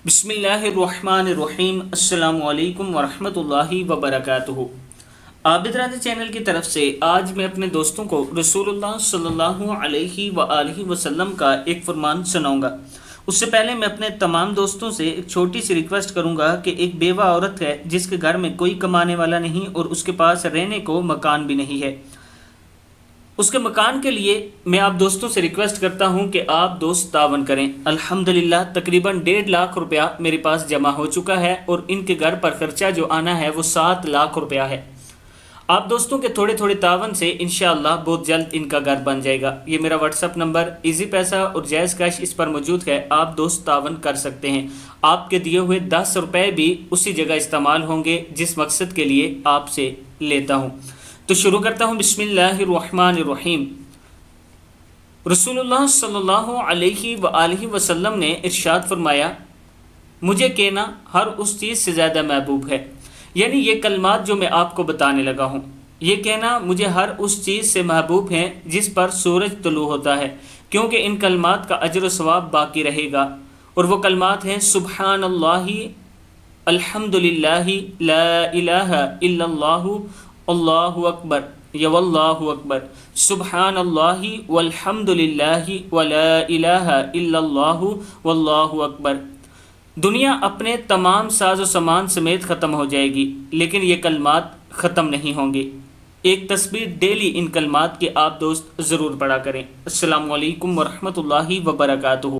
بسم اللہ الرحمن الرحیم۔ السلام علیکم ورحمۃ اللہ وبرکاتہ۔ عابد راضی چینل کی طرف سے آج میں اپنے دوستوں کو رسول اللہ صلی اللہ علیہ وآلہ وسلم کا ایک فرمان سناؤں گا۔ اس سے پہلے میں اپنے تمام دوستوں سے ایک چھوٹی سی ریکویسٹ کروں گا کہ ایک بیوہ عورت ہے جس کے گھر میں کوئی کمانے والا نہیں اور اس کے پاس رہنے کو مکان بھی نہیں ہے، اس کے مکان کے لیے میں آپ دوستوں سے ریکویسٹ کرتا ہوں کہ آپ دوست تعاون کریں۔ الحمدللہ تقریباً 1.5 لاکھ روپیہ میرے پاس جمع ہو چکا ہے اور ان کے گھر پر خرچہ جو آنا ہے وہ 7 لاکھ روپیہ ہے۔ آپ دوستوں کے تھوڑے تھوڑے تعاون سے انشاءاللہ بہت جلد ان کا گھر بن جائے گا۔ یہ میرا واٹس ایپ نمبر ایزی پیسہ اور جائز کیش اس پر موجود ہے، آپ دوست تعاون کر سکتے ہیں۔ آپ کے دیے ہوئے 10 روپے بھی اسی جگہ استعمال ہوں گے جس مقصد کے لیے آپ سے لیتا ہوں۔ تو شروع کرتا ہوں۔ بسم اللہ الرحمن الرحیم۔ رسول اللہ صلی اللہ علیہ وآلہ وسلم نے ارشاد فرمایا، مجھے کہنا ہر اس چیز سے زیادہ محبوب ہے، یعنی یہ کلمات جو میں آپ کو بتانے لگا ہوں، یہ کہنا مجھے ہر اس چیز سے محبوب ہے جس پر سورج طلوع ہوتا ہے، کیونکہ ان کلمات کا اجر و ثواب باقی رہے گا۔ اور وہ کلمات ہیں سبحان اللہ، الحمدللہ، لا الہ الا اللہ، اللہ اکبر یا واللہ اکبر، سبحان اللہ والحمدللہ ولا الہ الا اللہ واللہ اکبر۔ دنیا اپنے تمام ساز و سامان سمیت ختم ہو جائے گی لیکن یہ کلمات ختم نہیں ہوں گے۔ ایک تسبیح ڈیلی ان کلمات کے آپ دوست ضرور پڑھا کریں۔ السلام علیکم ورحمۃ اللہ وبرکاتہ۔